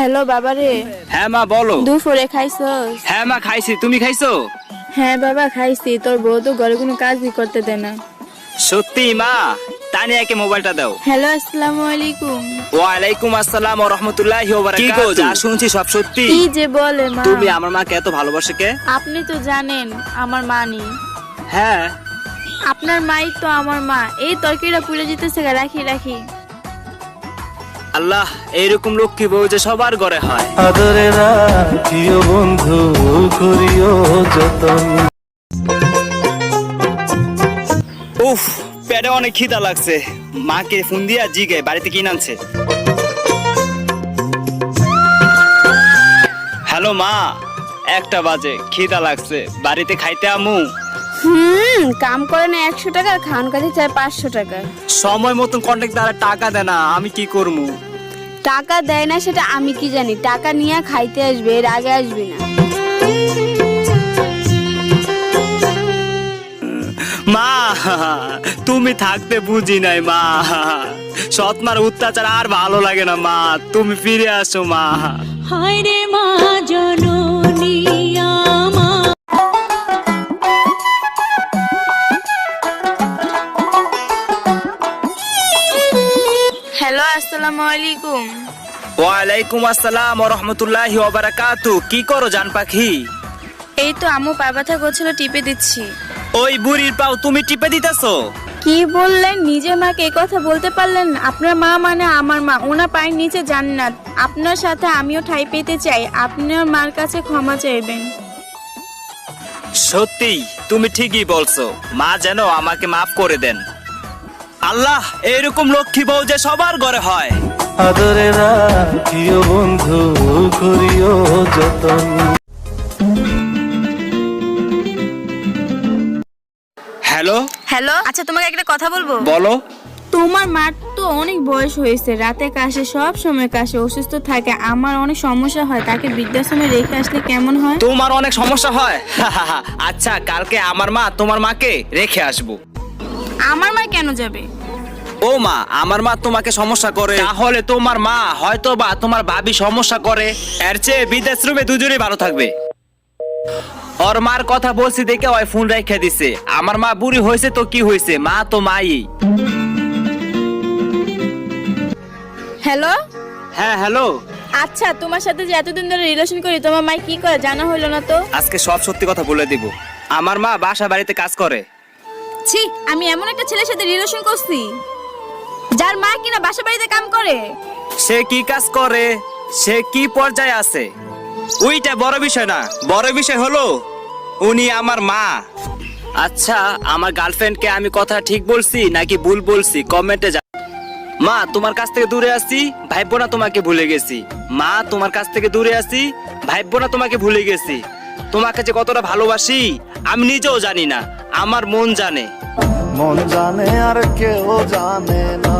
Hello বাবা রে। হ্যাঁ মা বলো। দুপুরে খাইছস? হ্যাঁ মা খাইছি, তুমি খাইছো? হ্যাঁ বাবা খাইছি। তোর বউ তো ঘরে কোনো কাজই করতে দেয় না। সত্যি মা? তানিয়াকে মোবাইলটা দাও। হ্যালো আসসালামু আলাইকুম। ওয়ালাইকুম আসসালাম ওয়া রাহমাতুল্লাহি ওয়া বারাকাতুহু। কি গো, যা শুনছি সব সত্যি? কি যে বলে মা। তুমি আমার মাকে এত ভালোবাসো কে? আপনি তো জানেন আমার মা নেই। হ্যাঁ। আপনার মাই তো আমার মা। এই তরকারিটা পুড়ে যেতেছে, রাখি রাখি। আল্লাহ, এইরকম লক্ষ্মী বউ যে সবার ঘরে হয়। আদরে রাখিও বন্ধু, করিও যতন। উফ, পেটে অনেক খিদা লাগছে। মাকে ফোন দিয়া জিগে বাড়িতে কি নানছে। হ্যালো মা, 1টা বাজে, খিদা লাগছে, বাড়িতে খাইতে আমু? কাম করে না 100 টাকা, খান কাজে চাই 500 টাকা। সময় মতন কন্ট্যাক্ট দ্বারা টাকা দেয় না, আমি কি করবো? টাকা দেয় না সেটা আমি কি জানি। টাকা নিয়ে খাইতে আসবে, এর আগে আসবি না। মা, তুমি থাকতে বুঝি নাই মা। সৎমার অত্যাচার আর ভালো লাগে না মা, তুমি ফিরে আসো মা। হায় রে মা জননী আমার। হ্যালো আসসালামু আলাইকুম। ওয়ালাইকুম আসসালাম ওয়া রাহমাতুল্লাহি ওয়া বারাকাতুহু। কি করো জান পাখি? এই তো আম্মু পা ব্যথা করছিল, টিপে দিচ্ছি। ওই বুড়ির পাও তুমি টিপে দিতেছো? কি বললেন? নিজের মাকে এই কথা বলতে পারলেন? আপনার মা মানে আমার মা, ওনার পায়ের নিচে জান্নাত। আপনার সাথে আমিও ঠাঁই পেতে চাই, আপনার মার কাছে ক্ষমা চাইবেন। সত্যি তুমি ঠিকই বলছো, মা যেন আমাকে মাফ করে দেন। আল্লাহ, এইরকম লক্ষ্মী বউ যে সবার ঘরে হয়। আদরে রাখিও বন্ধু, করিও যতন। হ্যালো। হ্যালো, আচ্ছা তোমাকে একটা কথা বলবো? বলো। তোমার মার তো অনেক বয়স হয়েছে, রাতে কাশে, সব সময় কাশে, অসুস্থ থাকে। আমার অনেক সমস্যা হয়, তাকে বৃদ্ধাশ্রমে রেখে আসলে কেমন হয়? তোমার অনেক সমস্যা হয়? আচ্ছা, কালকে আমার মা তোমার মাকে রেখে আসবো। আমার মা কেন যাবে? ও মা, আমার মা তোমাকে সমস্যা করে, তাহলে তোমার মা হয়তো বা তোমার ভাবি সমস্যা করে। এর চেয়ে বৃদ্ধাশ্রমে দুজনেই ভালো থাকবে। ওর মার কথা বলছি দেখে ওই ফোন রেখে দিছে। আমার মা বুড়ি হয়েছে তো কি হয়েছে, মা তো মাই। হ্যালো। হ্যাঁ হ্যালো। আচ্ছা, তোমার সাথে যে এতদিন ধরে রিলেশন করি, তোমার মা কি করে জানা হইলো না তো? আজকে সব সত্যি কথা বলে দিব। আমার মা বাসা বাড়িতে কাজ করে। ছি, আমি এমন একটা ছেলের সাথে রিলেশন করছি যার মা কিনা বাসা বাড়িতে কাম করে। সে কি কাজ করে, সে কি পর্যায়ে আছে, ওইটা বড় বিষয় না। বড় বিষয় হলো উনি আমার মা। আচ্ছা, আমার গার্লফ্রেন্ডকে আমি কথা ঠিক বলছি নাকি ভুল বলছি কমেন্টে মা, তোমার কাছ থেকে দূরে আছি, ভাইবো না তোমাকে ভুলে গেছি। মা, তোমার কাছ থেকে দূরে আছি, ভাইবো না তোমাকে ভুলে গেছি। তোমাকে যে কতটা ভালোবাসি আমি নিজেও জানি না, আমার মন জানে। মন জানে আর কেউ জানে না।